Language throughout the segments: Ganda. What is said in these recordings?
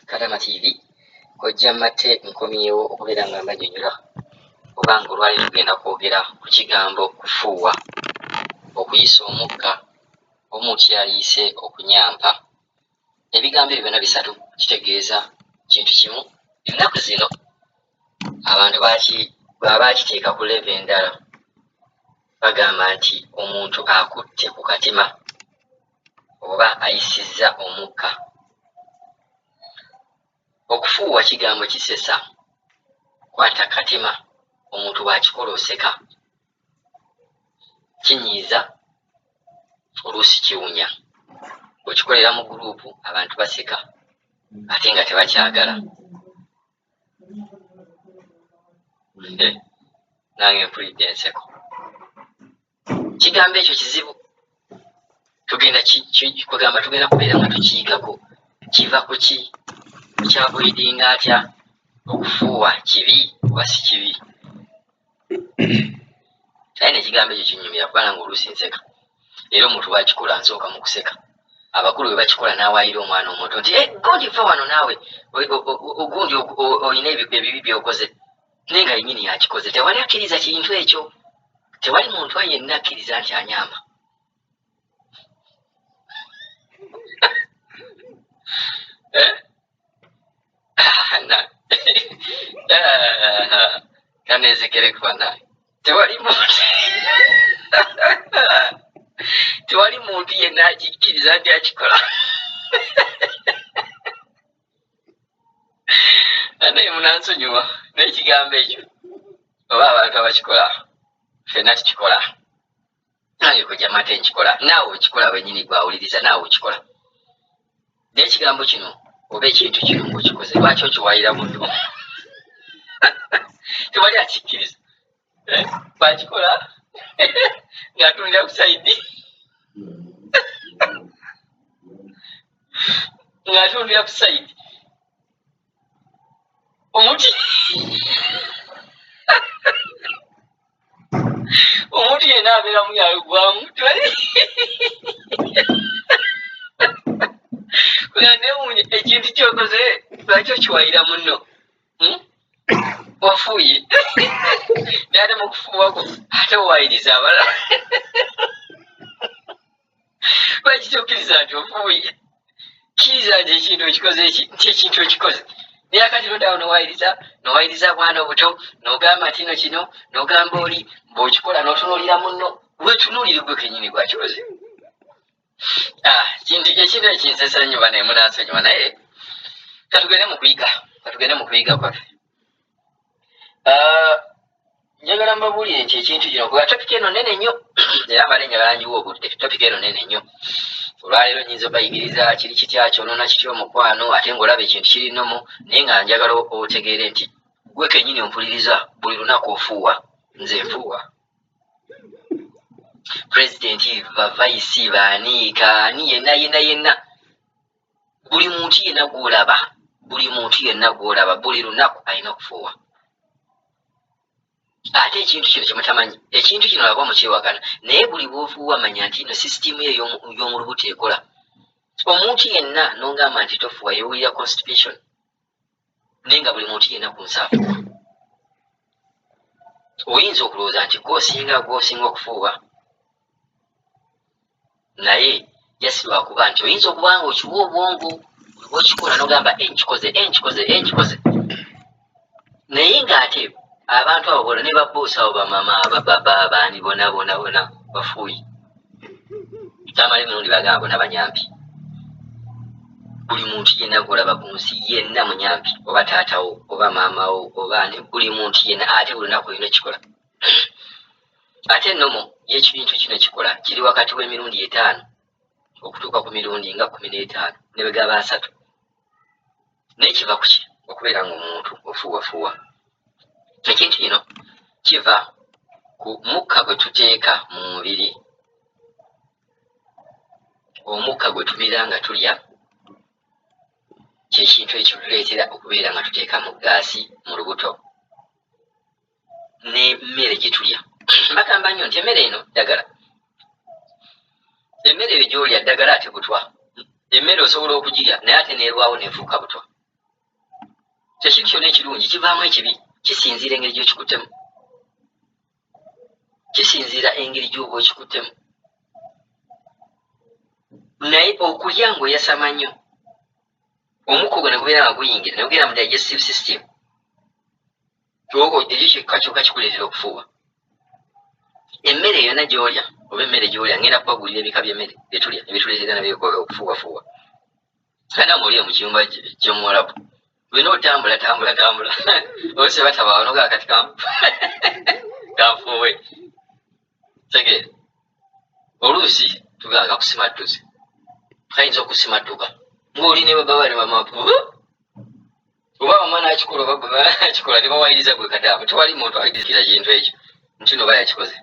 KadaamaTV Kojja mate nkomyewo okubeera nga mbanyonyola obanga olwali tugenda kwogera ku kigambo kufuuwa, okuyisa omukka omuntu yaliise okunyampa. Ebigambo ebyo byonna bisatu kitegeeza kintu kimu. Ennaku zino abantu baba bakiteeka ku leve endala, bagamba nti omuntu akutte ku katima oba ayisizza omukka. Okufuuwa kigambo kisesa, kwata katima omuntu bw'akikola oseka, kinyiiza oluusi kiwunya. Bw'okikolera mu guruupu abantu baseka ate nga tebakyagala. Nange mpulidde enseko. Kigambo ekyo kizibu, tugenda kubeera nga tukiyiggako. Kiva ku ki? Kyavoidinga atya okufuuwa kibi oba si kibi? Naye n'ekigambo ekyo kinyumira kubanga ng'oluusi nseka, era omuntu bw'akikola nsooka mu kuseka. Abakulu bwe bakikola n'awaayira omwana omuto nti gundi va wano naawe ogundi olina ebibi by'okoze, naye nga yennyini yakikoze. Tewali akkiriza kintu ekyo, tewali muntu yenna akkiriza nti anyamba. Kanezekere naye tewali muntu yenna akikkiriza nti akikola. Naye munansonyiwa n'ekigambo ekyo oba abantu abakikola, ffenna tukikola. Nange Kojja mate nkikola, naawe okikola wennyini gwawuliriza, naawe okikola. Naye ekigambo kino oba ekintu kino ng'okikoze, lwaki okiwaayira munno? Tewali akikkiriza. Bakikola ng'atundira ku sayidi, ng'atundira ku sayidi omuti omuntu yenna abeera muyalugwamu. Kulanewunye ekintu kyokoze lwaki okiwaayira munno? Wafuuye naye ate mu kufuuwako ate owaayiriza abalala. Lwaki tokkiriza nti ofuuye? Kkiriza nti ekintu okikoze, nti ekintu okikoze. Naye akati noddawo nowaayiriza bwana obuto, n'ogamba nti kino, n'ogamba oli bw'okikola n'otunuulira munno, weetunuulire gwe kennyini gwakikoze. Ekintu ekinsesa nnyo bane munansonyiwa, naye katugende mu kuyiga kwaffe. Njagala mbabuulire nti ekintu kino kuba topika eno nene nnyo, era mbadde njagala njiwa obudde. Topika eno nene nnyo. Olwaleero nnyinza obayigiriza kiri kitya kyonoona kitya omukwano, ate ng'olaba ekintu kiri nnomo, naye nga njagala otegeere nti gwe kennyini ompuliriza buli lunaku ofuuwa. Nze nfuuwa. Pulezidenti, bavayisi, baani, kaani, yenna. Buli muntu yenna gw'olaba, buli lunaku alina okufuuwa. Ate ekintu kino kyemutamanyi, ekintu kino laba mukyewagana, naye buli bw'ofuuwa manya nti ino sisitimu ye y'omu lubuto ekola. Omuntu yenna n'ongamba nti tofuuwa yeewulira constipation, naye nga buli muntu yenna ku nsi afuuwa. Oyinza okulowooza nti gw'osinga okufuuwa, naye jasi lwakuba nti oyinza okuba nga okiwa obwongo, bw'okikola n'ogamba nkikoze. Naye ng'ate abantu abo bona ne babboosi abo bamama abababa baani bona bafuuyi. Kyamala emirundi bagamba bona banyampi. Buli muntu yenna gw'olaba ku nsi yenna munyampi, oba taatawo oba maamawo oba ani, buli muntu yenna ate buli lunaku olina ekikola. Ate ennomo y'ekintu kino kikola kiri wakati w'emirundi 5 okutuuka ku mirundi nga 15 ne bwe gaba 3. Naye kiva ku ki? Okubeera ng'omuntu ofuuwafuuwa. Ekintu kino kiva ku mukka gwe tuteeka mu mubiri, omukka gwe tumira nga tulya, kyekintu ekyo tuleetera okubeera nga tuteeka mu gaasi mu lubuto, n'emmere gye tulya. Bagamba nnyo nti emmere eno ddagala. Emmere eyo gy'olya ddagala ate butwa. Emmere osobola okugirya naye ate neerwawo nefuuka butwa. Tekintu kyonna ekirungi kivaamu ekibi, kisinziira engeri gy'okikuttemu. Kisinziira engeri gy'oba okikuttemu. Naye okulya ng'oyasama nnyo, omukugo ne gubeera nga guyingira, ne gugenda mu digestive system, ekyo kyokka kikuleetera okufuuwa. Emmere yonna gy'olya, oba emmere gy'olya, ngenda kubagulira ebika by'emmere bye tulya ebituleetera nabyo okufuuwafuuwa. Kana muliyo mu kiyumba ky'Omuwarabu, olina otambula oluse batabaawo nogaa kati kanfuuwe. Tegeera oluusi tugaa kakusimattuze, kayinza okusimattuka ng'oli ne baba ne bamapu oba omwana akikola oba baba akikola ne bawayiriza gwe Kadaama. Tewali muntu ayiriza kintu ekyo nti no bayakikoze.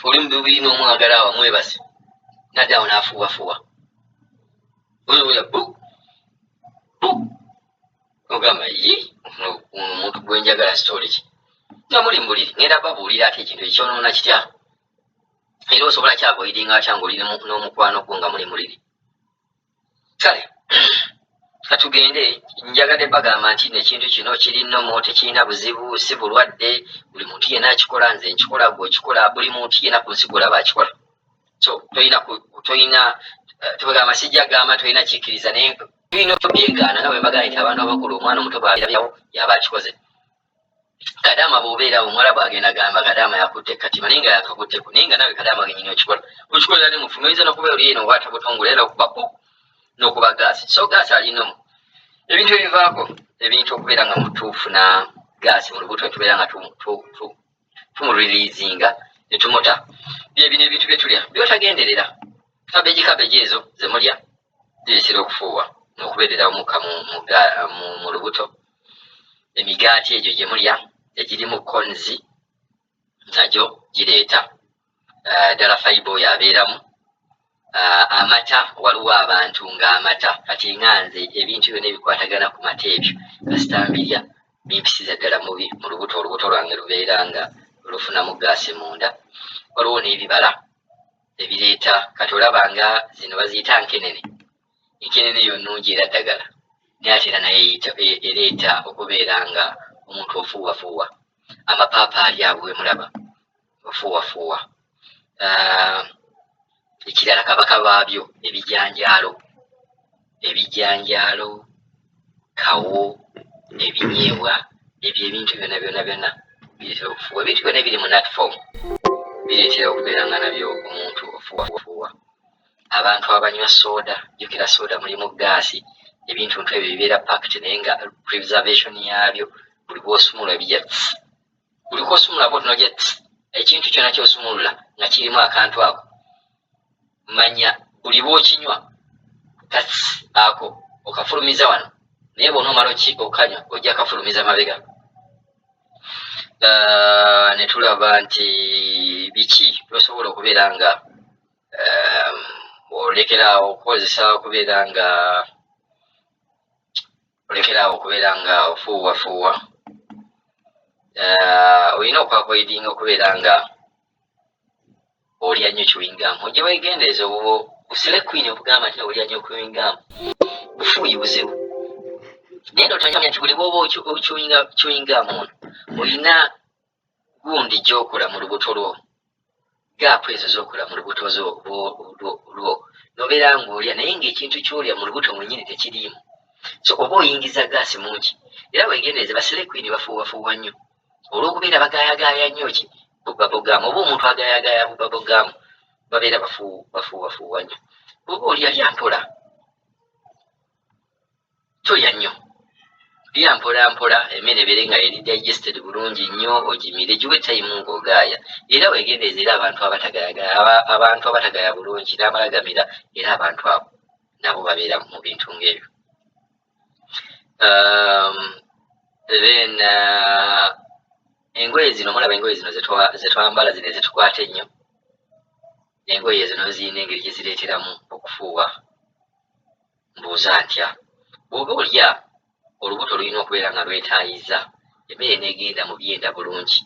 Oli mu bibiri n'omwagala awo mwebase naddaawo n'afuuwafuuwa. Oya ogamba omuntu gwe njagala story ki nga muli mbuliri ngenda babuulira ate ekintu ekyonoona kitya era osobola kyavoidinga atya ng'oli n'omukwano gwo nga muli muliri. Kale katugende, njagadde bagamba nti nekintu kino kiri nnomo, tekirina buzibu, si bulwadde, buli muntu yenna akikola, nze nkikola, gwe okikola, buli muntu yenna ku nsi gw'olaba akikola. So tolina tubagamba sijja gamba tolina kikkiriza naye tulina obyegaana nga bwe bagamba nti abantu abakulu omwana omuto bw'abirabawo yaba akikoze. Kadaama bw'obeerawo omuwala bw'agenda gamba Kadaama yakutte katima naye nga yakakutteko naye nga nawe Kadaama gennyini okikola. Okikola ne mufumu oyinza n'okuba oli eno waata butongole era okuba n'okuba gaasi. So gaasi alinomu ebintu ebivaako ebintu okubeera nga mutuufu na gaasi mu lubuto tubeera nga tumuriliizinga ne tumuta. Byebino ebintu bye tulya by'otagenderera. Kabeji ezo ze mulya zireetera okufuuwa n'okubeerera omukka mu lubuto. Emigaati egyo gye mulya egirimu konzi nagyo gireeta ddala fibre oyo abeeramu. Amata, waliwo abantu ng'amata kati nga nze ebintu byonna ebikwatagana ku mata ebyo kasitambirya bimpisiza ddala mubi mu lubuto. Olubuto lwange lubeera nga lufunamu gaasi munda. Waliwo n'ebibala ebireeta kati olaba nga zino baziyita nkenene. Enkenene yo nnungi era ddagala naye ate era naye ereeta okubeera nga omuntu ofuuwafuuwa. Amapaapaali ago we mulaba ofuuwafuuwa. Ekirala kabaka baabyo ebijanjaalo, kawo, ebinyeebwa, ebyo ebintu byonna bireetera okufuuwa. Ebintu byonna ebiri mu nut form bireetera okubeera nga nabyo omuntu ofuuwafuuwa. Abantu abanywa sooda, jjukira sooda mulimu gaasi, ebintu ebyo bibeera packed naye nga preservation yaabyo buli bw'osumulula bijja buli kw'osumulako tunojja ekintu kyonna ky'osumulula nga kirimu akantu ako manya buli bw'okinywa ako okafulumiza wano naye bw'onoomala okanywa ojja kafulumiza mabega. Ne tulaba nti biki byosobola okubeera nga olekeraawo okukozesa okubeera nga ofuuwafuuwa. Olina okwavoidinga okubeera nga olya nnyo chewing-gum. Ojja weegendereza obwo busire kwini okugamba nti olya nnyo chewing-gum bufuuyi buzibu. Naye n'otanya nti buli bw'oba chewing-gum ono olina gundi gy'okola mu lubuto lwo, gaapu ezo z'okola mu lubuto lwo n'obeera ng'olya naye ng'ekintu ky'olya mu lubuto mwennyini tekiriimu. So oba oyingiza gaasi mungi era weegendereze basire kwini bafuuwafuuwa nnyo olw'okubeera bagaayagaaya nnyo ki bubabogamu. Oba omuntu agaayagaaya bubabogamu babeera bafuuwafuuwa nnyo. Oba olya lya mpola, tolya nnyo, lya mpola emmere ebeere nga eri digested bulungi nnyo, ogimire giwe time ng'ogaaya. Era weegendereze era abantu abatagaaya bulungi n'amalagamira era abantu abo nabo babeera mu bintu ng'ebyo. Then engoye zino mulaba engoye zino ze twambala zino ezitukwata ennyo. Engoye zino zirina engeri gye zireeteramu okufuuwa. Mbuuza ntya bw'oba olya olubuto lulina okubeera nga lwetaayiza emmere n'egenda mu byenda bulungi.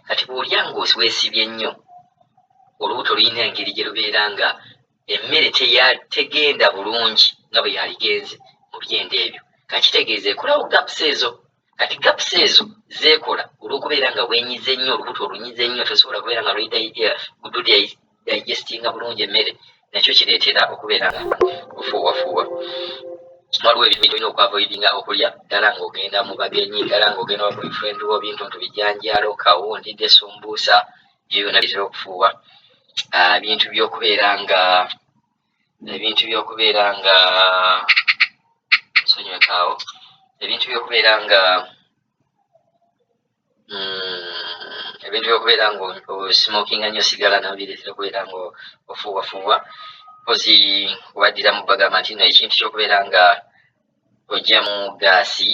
Kati bw'olya ng'weesibye nnyo olubuto lulina engeri gye lubeera nga emmere tegenda bulungi nga bwe yaligenze mu byenda ebyo. kakitegeeza ekolawo gaps ezo. Kati gaps ezo zeekola olw'okubeera nga wenyize nnyo olubuto olunyize nnyo tosobola kubeera nga lwekudu digestinga bulungi emmere, nakyo kireetera okubeera nga ofuuwafuuwa. Waliwo ebintu byolina okuavoidinga okulya ddala ng'ogenda mu bagenyi, ddala ng'ogenda wa boyfriend wo, bintu bijanjaalo, kawundi, desumbuusa, ebyo byonna bitera okufuuwa. Ebintu by'okubeera nga nsonyiwekaawo, ebintu by'okubeera nga osmokinga nnyo sigala nabyo bireetera okubeera nga ofuuwafuuwa. Mpozi waddiramu bagamba nti no ekintu ky'okubeera nga ojjamu gaasi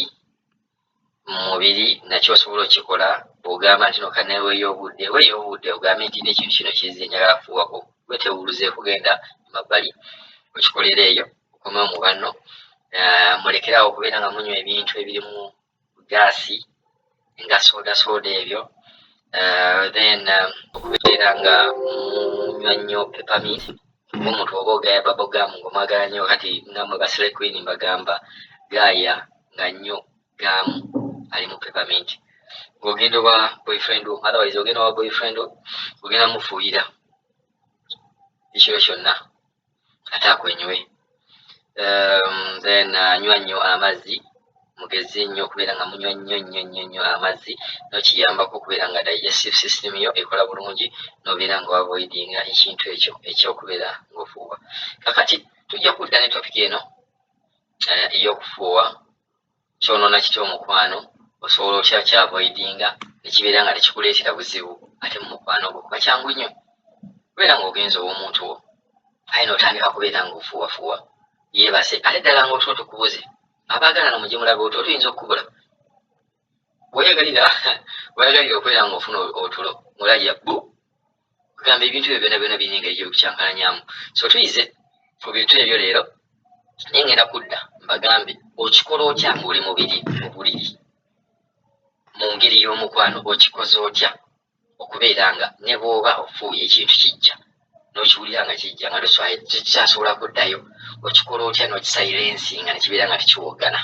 mu mubiri nakyo osobola okikola bw'ogamba nti no kaneweeyo obudde ogambe nti n'ekintu kino kizze njagala kufuuwako, wetewuluzeeku kugenda mabbali okikolera eyo okomewo mu banno. Mulekerawo okubeera nga munywa ebintu ebirimu gaasi nga soda ebyo. Then okubeera nga munywa nnyo peppermint. Omuntu oba ogaya babogamu ng'omwagala nnyo, kati namwe basile queen mbagamba gaaya nga nnyo gaamu ali mu peppermint. Ng'ogenda owa boyfriend wo, otherwise ogenda owa boyfriend wo, ogenda mufuuyira ekiro kyonna ate akwenywe. Then anywa nnyo amazzi, mugezi nnyo okubeera nga munywa nnyo amazzi, nokiyambako okubeera nga digestive system yo ekola bulungi, nobeera nga avoidinga ekintu ekyo ekyokubeera ng'ofuuwa. Kakati tujja kudda ne topic eno ey'okufuuwa. Kyonoona kitya omukwano, osobola otya kyavoidinga nekibeera nga tekikuleetera buzibu ate mu mukwano gwo. Kuba kyangu nnyo kubeera ng'ogenza ow'omuntu wo aye n'otandika kubeera ng'ofuuwafuuwa, yeebase ate ddala ng'otulo tukubuze. Abaagalana mugye mulabe otulo tuyinza okukubula. Weyagalira okubeera ng'ofuna otulo ng'olabya bbu kugamba ebintu ebyo byonna birina engeri gy'obikyankalanyamu. So tuyize ku bintu ebyo leero, naye ngenda kudda mbagambe okikola otya ng'oli mu buliri, mu ngeri y'omukwano okikoze otya okubeera nga ne bw'oba ofuuye ekintu kijja n'okiwulira nga kijja nga tikyasobola kuddayo, okikola otya n'okisailensi nga nekibeera nga tekiwogana.